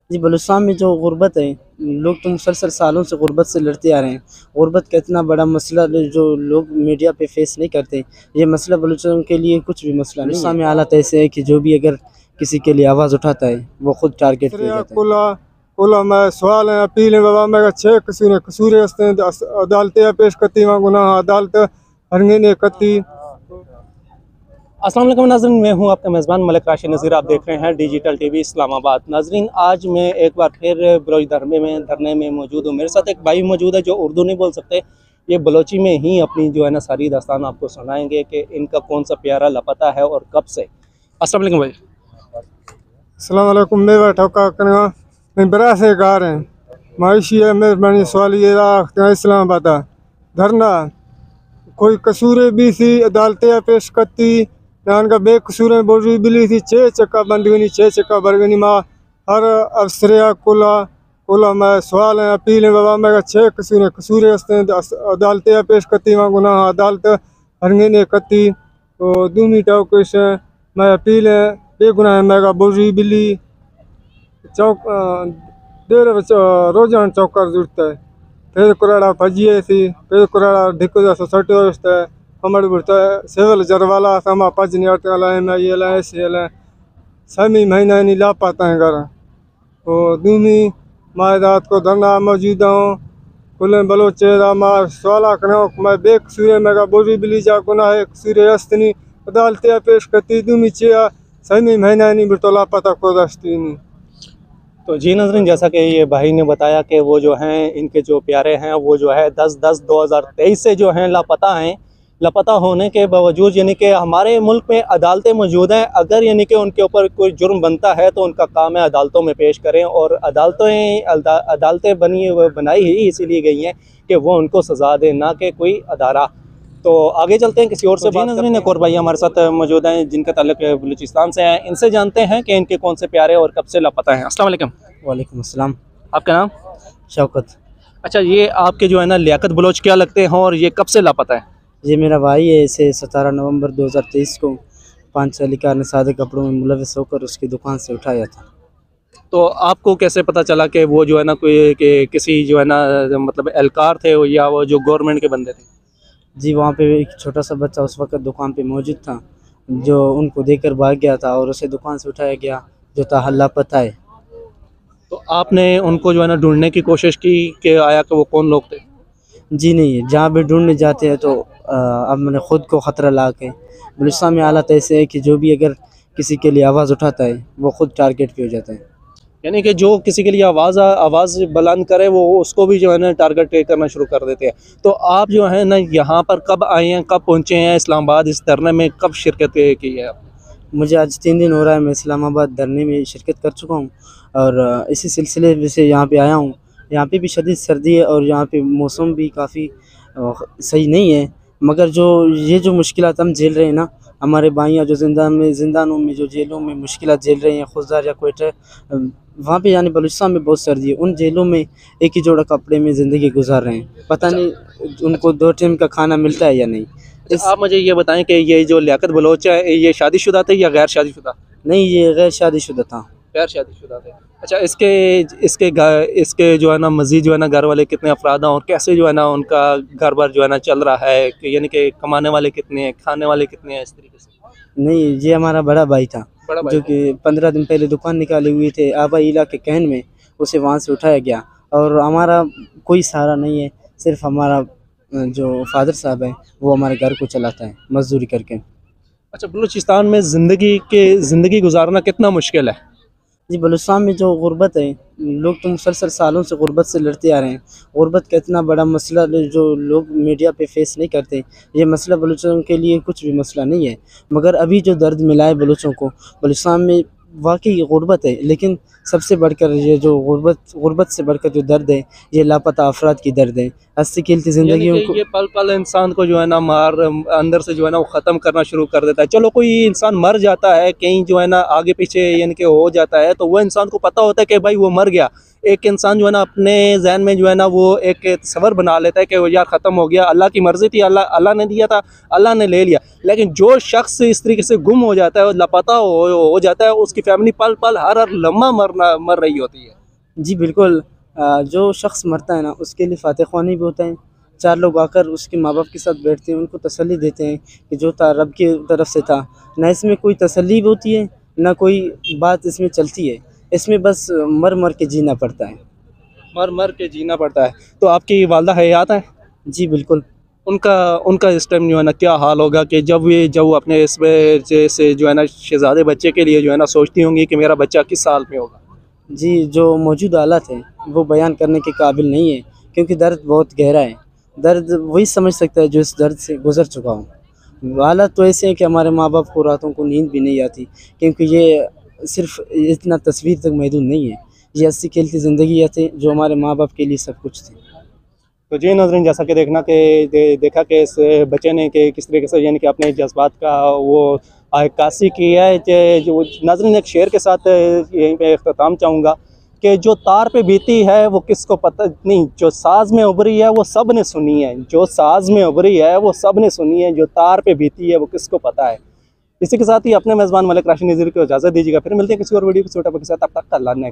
जी, बलूचिस्तान में जो गुर्बत है, लोग तो मुसलसल सालों से गुर्बत से लड़ते आ रहे हैं। गुर्बत का इतना बड़ा मसला जो लोग मीडिया पे फेस नहीं करते, ये मसला बलूचियों के लिए कुछ भी मसला नहीं है। बलूचिस्तान में हालात ऐसे है कि जो भी अगर किसी के लिए आवाज़ उठाता है, वो खुद टारगेट पे हो जाता है। कुला मैं सवाल है अपील है बाबा मैं छे कसूर अदालतें पेश करती वहाँ गुनाह अदालत हरगे ने करती। अस्सलाम वालेकुम नाज़रीन, मैं हूं आपका मेज़बान मलिक राशिद नज़ीर। आप देख रहे हैं डिजिटल टीवी इस्लामाबाद। नाज़रीन, आज मैं एक बार फिर बलोच धरने में मौजूद हूं। मेरे साथ एक भाई मौजूद है जो उर्दू नहीं बोल सकते। ये बलोची में ही अपनी जो है ना सारी दास्तान आपको सुनाएंगे कि इनका कौन सा प्यारा लापता है और कब से। अस्सलाम वालेकुम भाई। अस्सलाम वालेकुम। मैं बैठा का करना मैं बरा से कार हैं मायशी है मेहरबानी सवाल ये इस्लामाबाद धरना कोई कसूर भी सी अदालतें पेश करती नान का बेकसूर बोरी बिली थी छे चक्का बंद गनी छे चक्का भर गनी माँ हर अफसरिया कुला कुला मैं सवाल है अपील है बाबा मैं छे कसूर अदालतें पेश करती वहाँ गुनाह अदालत हरगे ने करती तो दूनी टाव कुछ मैं अपील है बेगुनाह मैं बोरी बिली चौक डेढ़ रोजाना चौकार जुड़ता है फिर कुराड़ा भजिए थी फिर कुराड़ा ढिको सोसाइटी व्यवस्था है हमारे बुढ़ता है सेवल जरवाला समा पाँच नियाला है मैं ये लाए से लाए समी महीना नहीं ला पाता है घर तो दूनी मायदात को धरना मौजूद हूँ कुल बलोचेरा मार सवाला करो मैं बेकसूर मैं बोरी बिली जा गुना है कसूर अस्तनी अदालतें पेश करती दूनी चिया समी महीना नहीं बुढ़तो ला पाता को दस्ती नहीं। तो जी नाज़रीन, जैसा कि ये भाई ने बताया कि वो जो हैं इनके जो प्यारे हैं वो जो है 10/10/2023 से जो हैं लापता हैं। लापता होने के बावजूद यानी कि हमारे मुल्क में अदालतें मौजूद हैं। अगर यानी कि उनके ऊपर कोई जुर्म बनता है तो उनका काम है अदालतों में पेश करें, और अदालतें बनाई ही इसीलिए गई हैं कि वो उनको सज़ा दें, ना कि कोई अदारा। तो आगे चलते हैं, किसी और से बात करते हैं। एक और भाई हमारे साथ मौजूद हैं जिनका ताल्लुक बलूचिस्तान से है। इनसे जानते हैं कि इनके कौन से प्यारे और कब से लापता हैं। अस्सलाम वालेकुम। वालेकुम अस्सलाम। आपका नाम? शौकत। अच्छा, ये आपके जो है ना लियाकत बलोच क्या लगते हैं और ये कब से लापता है? ये मेरा भाई है। इसे 17 नवंबर 2023 को 5 सालिका ने सादे कपड़ों में मुलविस होकर उसकी दुकान से उठाया था। तो आपको कैसे पता चला कि वो जो है ना कोई कि किसी जो है ना मतलब एहलकार थे या वो जो गवर्नमेंट के बंदे थे? जी, वहाँ पे एक छोटा सा बच्चा उस वक़्त दुकान पे मौजूद था, जो उनको देखकर भाग गया था और उसे दुकान से उठाया गया, जो ताहल लापता है। तो आपने उनको जो है ना ढूंढने की कोशिश की कि आया कि वो कौन लोग थे? जी नहीं, जहाँ भी ढूँढने जाते हैं तो अब मैंने ख़ुद को ख़तरा ला के बलूचिस्तान में हालात ऐसे है कि जो भी अगर किसी के लिए आवाज़ उठाता है, वो खुद टारगेट पे हो जाता है। यानी कि जो किसी के लिए आवाज़ बुलंद करे वो उसको भी जो है ना टारगेट करना शुरू कर देते हैं। तो आप जो है ना यहाँ पर कब आए हैं, कब पहुँचे हैं इस्लामाबाद, इस धरने में कब शिरकत की है आपने? मुझे आज 3 दिन हो रहा है, मैं इस्लामाबाद धरने में शिरकत कर चुका हूँ और इसी सिलसिले में से यहाँ पे आया हूँ। यहाँ पे भी शदीद सर्दी है और यहाँ पे मौसम भी काफ़ी सही नहीं है, मगर जो मुश्किलात हम झेल रहे हैं ना, हमारे भाइयाँ जो ज़िंदानों में जो जेलों में मुश्किलात झेल रहे हैं, खुजदार या क्वेटा वहाँ पे यानी बलूचिस्तान में बहुत सर्दी है। उन जेलों में एक ही जोड़ा कपड़े में ज़िंदगी गुजार रहे हैं, पता नहीं उनको 2 टाइम का खाना मिलता है या नहीं। आप मुझे ये बताएं कि ये जो लियाकत बलोच है ये शादीशुदा थे या गैर शादीशुदा? नहीं, ये गैर शादीशुदा था। गैर शादीशुदा थे। अच्छा, इसके जो है ना मज़ीद जो है ना घर वाले कितने अफराद हैं और कैसे जो है ना उनका घर बार जो है ना चल रहा है, कि यानी कि कमाने वाले कितने हैं, खाने वाले कितने हैं, इस तरीके से? नहीं, ये हमारा बड़ा भाई था, जो कि 15 दिन पहले दुकान निकाले हुए थे आबाई इला के कहन में, उसे वहाँ से उठाया गया और हमारा कोई सहारा नहीं है। सिर्फ हमारा जो फादर साहब है वो हमारे घर को चलाता है मजदूरी करके। अच्छा, बलूचिस्तान में ज़िंदगी गुजारना कितना मुश्किल है? जी, बलूचिस्तान में जो गुर्बत है, लोग तो मुसलसल सालों से गुर्बत से लड़ते आ रहे हैं। गुर्बत का इतना बड़ा मसला जो लोग मीडिया पे फेस नहीं करते, ये मसला बलूचों के लिए कुछ भी मसला नहीं है। मगर अभी जो दर्द मिला है बलूचों को, बलूचिस्तान में वाकई गुर्बत है, लेकिन सबसे बढ़कर ये जो गुर्बत से बढ़कर जो दर्द है, ये लापता अफराद की दर्द है। हँसती खेलती ज़िंदगी को ये पल पल इंसान को जो है ना अंदर से जो है ना वो ख़त्म करना शुरू कर देता है। चलो कोई इंसान मर जाता है कहीं जो है ना आगे पीछे यानी कि हो जाता है, तो वह इंसान को पता होता है कि भाई वो मर गया। एक इंसान जो है ना अपने जहन में जो है ना वो एक तस्वर बना लेता है कि वो यार ख़त्म हो गया, अल्लाह की मर्ज़ी थी, अल्लाह ने दिया था, अल्लाह ने ले लिया। लेकिन जो शख्स इस तरीके से गुम हो जाता है और लापता हो जाता है, उसकी फैमिली पल पल हर लम्हा मर रही होती है। जी बिल्कुल। जो शख्स मरता है ना उसके लिए फ़ातिह ख़्वानी भी होता है। 4 लोग आकर उसके माँ-बाप के साथ बैठते हैं, उनको तसल्ली देते हैं कि जो था रब की तरफ से था। ना इसमें कोई तसल्ली भी होती है, ना कोई बात इसमें चलती है। इसमें बस मर-मर के जीना पड़ता है। मर मर के जीना पड़ता है। तो आपकी वालदा हयात हैं? जी बिल्कुल। उनका उनका इस टाइम जो है ना क्या हाल होगा कि जब वो अपने इस वजह से जो है ना शहज़ादे बच्चे के लिए जो है ना सोचती होंगी कि मेरा बच्चा किस साल में होगा? जी, जो मौजूद हालात हैं, वो बयान करने के काबिल नहीं है, क्योंकि दर्द बहुत गहरा है। दर्द वही समझ सकता है जो इस दर्द से गुज़र चुका हो। हालात तो ऐसे हैं कि हमारे माँ-बाप को रातों को नींद भी नहीं आती, क्योंकि ये सिर्फ़ इतना तस्वीर तक महदूद नहीं है। ये हँसी-खेलती ज़िंदगी थी जो हमारे माँ-बाप के लिए सब कुछ थी। तो जी नाज़रीन, जैसा कि देखा कि इस बच्चे ने कि किस तरीके से यानी कि अपने जज़्बात का वो अक्कासी की है। जो नाज़रीन, एक शेर के साथ यहीं पे इख्तिताम चाहूँगा कि जो तार पे बीती है वो किसको पता नहीं, जो साज़ में उभरी है वो सब ने सुनी है, जो साज़ में उभरी है वो सब ने सुनी है, जो तार पे बीती है वो किसको पता है। इसी के साथ ही अपने मेज़बान मलिक राशिद नज़ीर को इजाज़त दीजिएगा। फिर मिलते हैं किसी और वीडियो के छोटा के साथ। तब तक अल्लाह ने